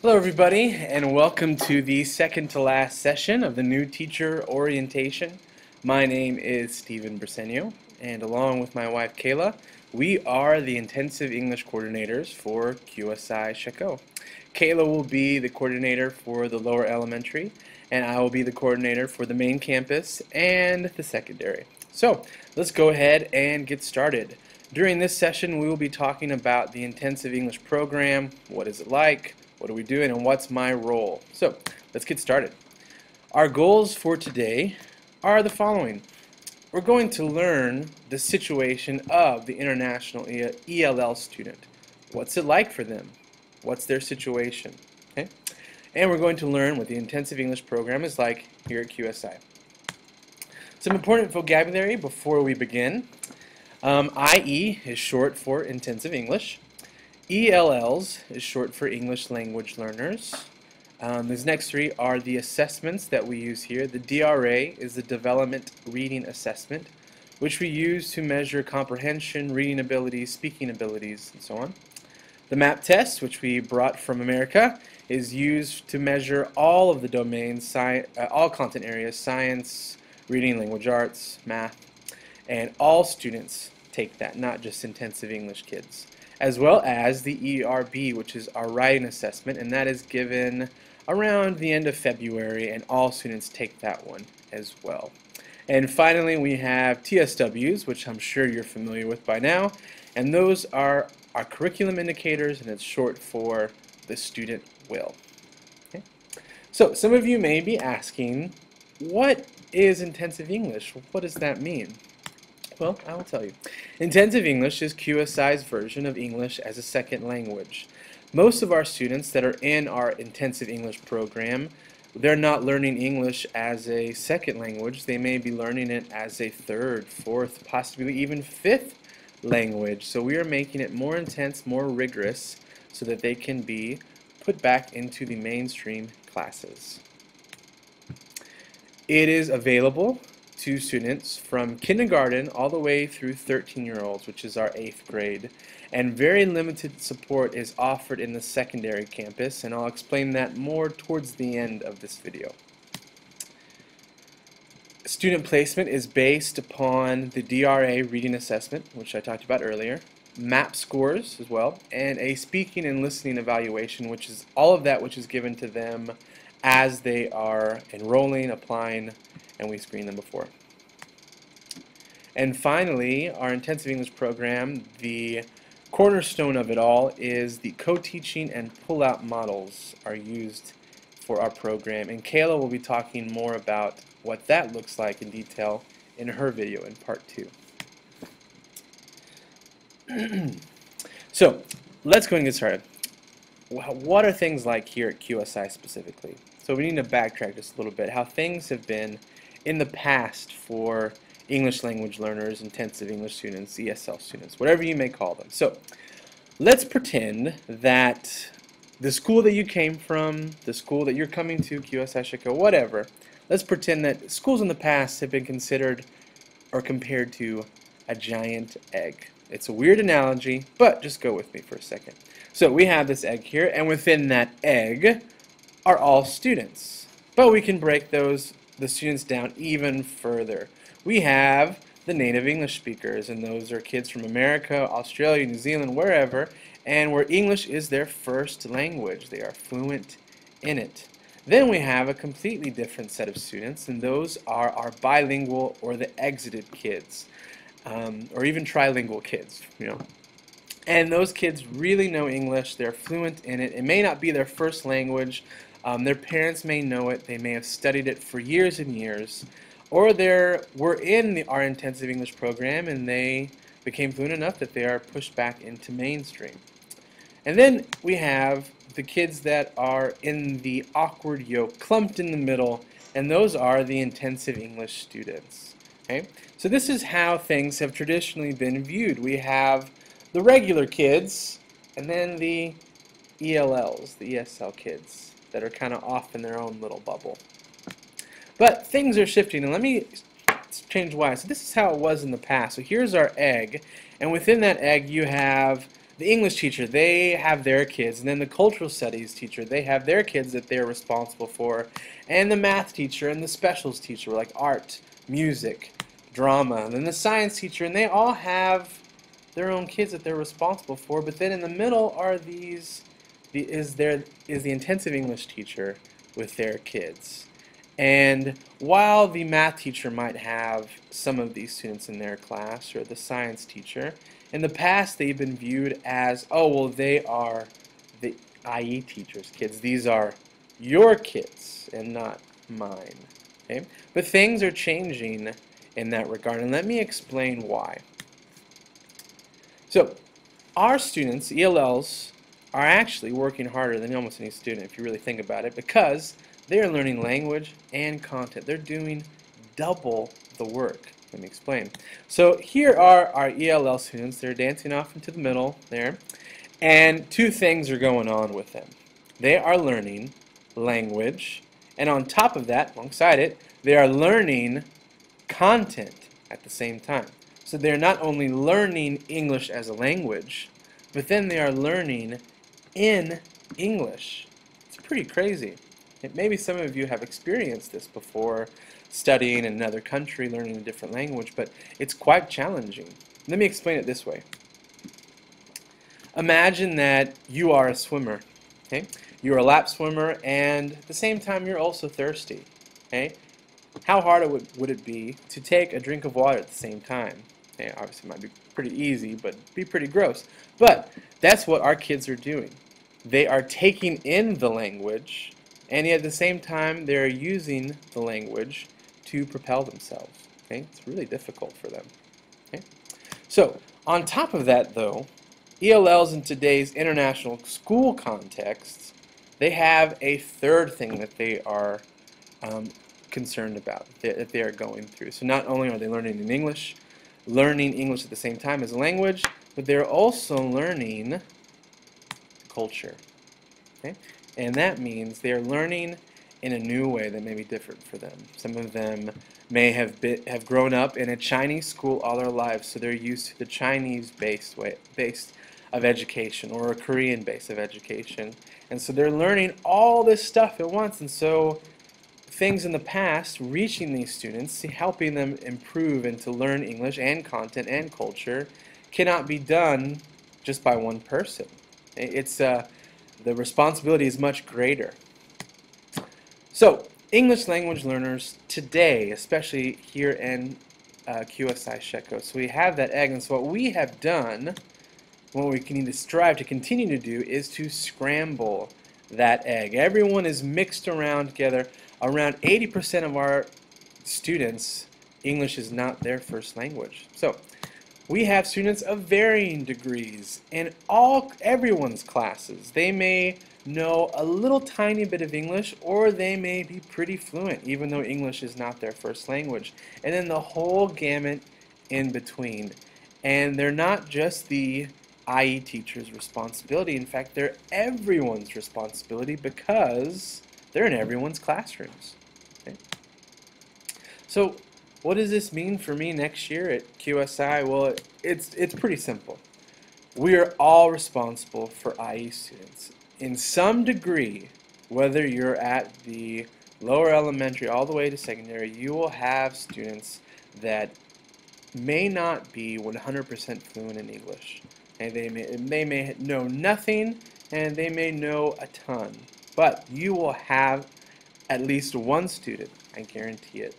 Hello everybody, and welcome to the second to last session of the new teacher orientation. My name is Stephen Briseño, and along with my wife Kayla, we are the intensive English coordinators for QSI Chaco. Kayla will be the coordinator for the lower elementary, and I will be the coordinator for the main campus and the secondary. So let's go ahead and get started. During this session, we will be talking about the intensive English program, what is it like, what are we doing, and what's my role? So let's get started. Our goals for today are the following. We're going to learn the situation of the international ELL student. What's it like for them? What's their situation? Okay? And we're going to learn what the intensive English program is like here at QSI. Some important vocabulary before we begin. IE is short for intensive English. ELLs is short for English language learners. These next three are the assessments that we use here. The DRA is the Development Reading Assessment, which we use to measure comprehension, reading abilities, speaking abilities, and so on. The MAP test, which we brought from America, is used to measure all of the domains, all content areas, science, reading, language arts, math, and all students take that, not just intensive English kids. As well as the ERB, which is our writing assessment, and that is given around the end of February, and all students take that one as well. And finally, we have TSWs, which I'm sure you're familiar with by now, and those are our curriculum indicators, and it's short for the student will. Okay? So some of you may be asking, what is intensive English? What does that mean? Well, I will tell you. Intensive English is QSI's version of English as a second language. Most of our students that are in our intensive English program, they're not learning English as a second language. They may be learning it as a third, fourth, possibly even fifth language. So we are making it more intense, more rigorous, so that they can be put back into the mainstream classes. It is available to students from kindergarten all the way through 13-year-olds, which is our 8th grade. And very limited support is offered in the secondary campus, and I'll explain that more towards the end of this video. Student placement is based upon the DRA reading assessment, which I talked about earlier, MAP scores as well, and a speaking and listening evaluation, which is all of that which is given to them as they are enrolling, applying, and we screen them before. And finally, our intensive English program, the cornerstone of it all is the co-teaching and pull-out models are used for our program. And Kayla will be talking more about what that looks like in detail in her video in part 2. So, let's go and get started. What are things like here at QSI specifically? So we need to backtrack just a little bit, how things have been in the past for English language learners, intensive English students, ESL students, whatever you may call them. So let's pretend that the school that you came from, the school that you're coming to, QSI Chaco, whatever, let's pretend that schools in the past have been considered or compared to a giant egg. It's a weird analogy, but just go with me for a second. So we have this egg here, and within that egg are all students. But we can break the students down even further. We have the native English speakers, and those are kids from America, Australia, New Zealand, wherever, and where English is their first language. They are fluent in it. Then we have a completely different set of students, and those are our bilingual or the exited kids, or even trilingual kids, And those kids really know English. They're fluent in it. It may not be their first language. Their parents may know it. They may have studied it for years and years. Or they were in our intensive English program and they became fluent enough that they are pushed back into mainstream. And then we have the kids that are in the awkward yoke, clumped in the middle, and those are the intensive English students. Okay? So this is how things have traditionally been viewed. We have the regular kids, and then the ELLs, the ESL kids, that are kind of off in their own little bubble. But things are shifting, and let me change why. So this is how it was in the past. So here's our egg, and within that egg you have the English teacher, they have their kids, and then the cultural studies teacher, they have their kids that they're responsible for, and the math teacher and the specials teacher, like art, music, drama, and then the science teacher, and they all have their own kids that they're responsible for. But then in the middle are is the intensive English teacher with their kids. And while the math teacher might have some of these students in their class, or the science teacher, in the past they've been viewed as, oh, well, they are the IE teacher's kids. These are your kids and not mine. Okay? But things are changing in that regard, and let me explain why. So, our students, ELLs, are actually working harder than almost any student, if you really think about it, because they are learning language and content. They're doing double the work. Let me explain. So here are our ELL students. They're dancing off into the middle there, and two things are going on with them. They are learning language, and on top of that, alongside it, they are learning content at the same time. So they're not only learning English as a language, but then they are learning in English. It's pretty crazy. Maybe some of you have experienced this before, studying in another country, learning a different language, but it's quite challenging. Let me explain it this way. Imagine that you are a swimmer. Okay? You're a lap swimmer, and at the same time you're also thirsty. Okay? How hard would it be to take a drink of water at the same time? Okay, obviously it might be pretty easy, but be pretty gross. But that's what our kids are doing. They are taking in the language, and yet at the same time they are using the language to propel themselves. Okay? It's really difficult for them. Okay? So, on top of that though, ELLs in today's international school contexts, they have a third thing that they are concerned about, that they are going through. So not only are they learning English at the same time as a language, but they're also learning culture. Okay? And that means they're learning in a new way that may be different for them. Some of them may have grown up in a Chinese school all their lives, so they're used to the Chinese-based way of education, or a Korean base of education. And so they're learning all this stuff at once, and so things in the past reaching these students, helping them improve and to learn English and content and culture, cannot be done just by one person. It's the responsibility is much greater. So, English language learners today, especially here in QSI Sheko, so we have that egg, and so what we have done, what we need to strive to continue to do, is to scramble that egg. Everyone is mixed around together. Around 80% of our students, English is not their first language. So, we have students of varying degrees in everyone's classes. They may know a little tiny bit of English, or they may be pretty fluent, even though English is not their first language. And then the whole gamut in between. And they're not just the IE teacher's responsibility. In fact, they're everyone's responsibility, because they're in everyone's classrooms. Okay? So, what does this mean for me next year at QSI? Well, it's pretty simple. We are all responsible for IE students. In some degree, whether you're at the lower elementary all the way to secondary, you will have students that may not be 100% fluent in English. And they may know nothing, and they may know a ton. But you will have at least one student, I guarantee it,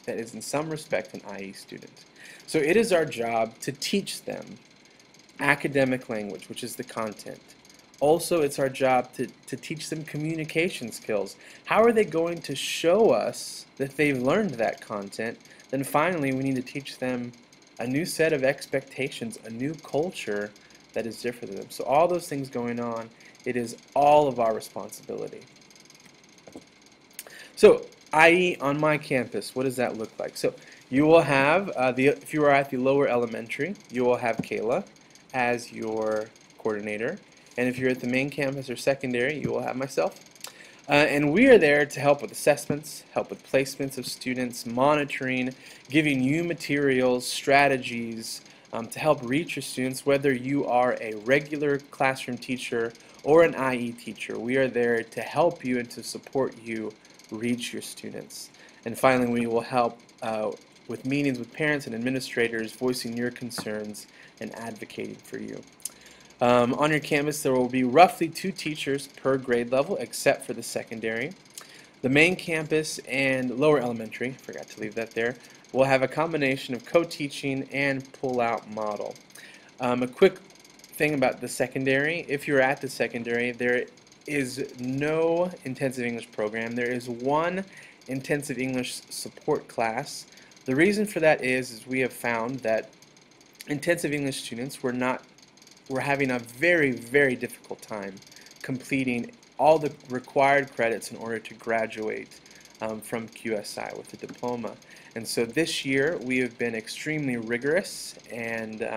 that is in some respect an IE student. So it is our job to teach them academic language, which is the content. Also, it's our job to teach them communication skills. How are they going to show us that they've learned that content? Then finally, we need to teach them a new set of expectations, a new culture that is different than them. So all those things going on, it is all of our responsibility. So, IE on my campus, what does that look like? So, you will have, if you are at the lower elementary, you will have Kayla as your coordinator. And if you're at the main campus or secondary, you will have myself. And we are there to help with assessments, help with placements of students, monitoring, giving you materials, strategies, to help reach your students, whether you are a regular classroom teacher or an IE teacher. We are there to help you and to support you reach your students. And finally, we will help with meetings with parents and administrators, voicing your concerns and advocating for you. On your campus, there will be roughly 2 teachers per grade level, except for the secondary. The main campus and lower elementary, forgot to leave that there, will have a combination of co-teaching and pull-out model. A quick thing about the secondary: if you're at the secondary, there is no intensive English program. There is one intensive English support class. The reason for that is we have found that intensive English students were having a very, very difficult time completing all the required credits in order to graduate from QSI with a diploma. And so this year we have been extremely rigorous and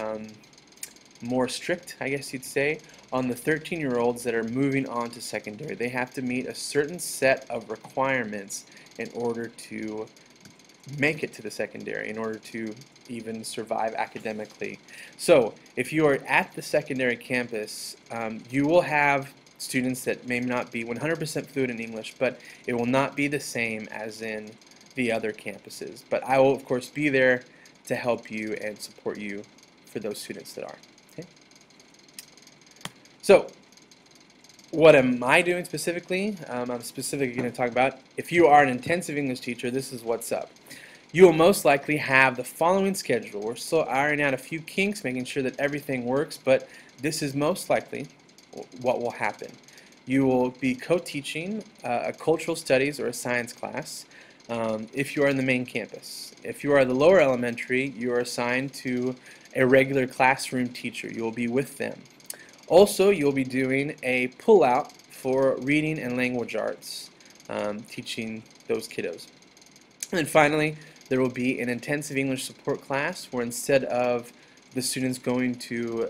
more strict, I guess you'd say, on the 13-year-olds that are moving on to secondary. They have to meet a certain set of requirements in order to make it to the secondary, in order to even survive academically. So if you are at the secondary campus, you will have students that may not be 100% fluent in English, but it will not be the same as in the other campuses. But I will, of course, be there to help you and support you for those students that are. Okay? So what am I doing specifically? I'm specifically going to talk about, if you are an intensive English teacher, this is what's up. You will most likely have the following schedule. We're still ironing out a few kinks, making sure that everything works, but this is most likely what will happen. You will be co-teaching a cultural studies or a science class if you are in the main campus. If you are the lower elementary, you are assigned to a regular classroom teacher. You will be with them. Also, you'll be doing a pull-out for reading and language arts, teaching those kiddos. And then finally, there will be an intensive English support class where instead of the students going to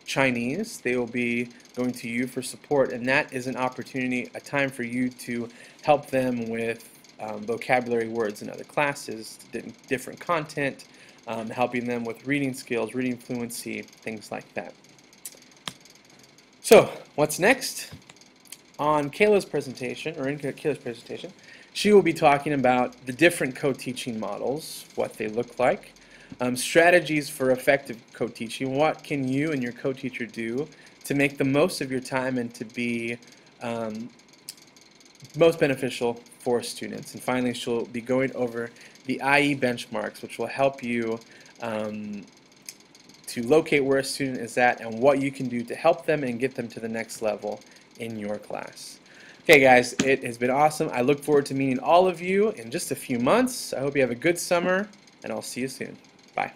Chinese, they will be going to you for support, and that is an opportunity, a time for you to help them with vocabulary words in other classes, different content, helping them with reading skills, reading fluency, things like that. So, what's next? On Kayla's presentation, or in Kayla's presentation, she will be talking about the different co-teaching models, what they look like, strategies for effective co-teaching, what can you and your co-teacher do to make the most of your time and to be most beneficial for students. And finally, she'll be going over the IE benchmarks, which will help you to locate where a student is at and what you can do to help them and get them to the next level in your class. Okay guys, it has been awesome. I look forward to meeting all of you in just a few months. I hope you have a good summer, and I'll see you soon. Bye.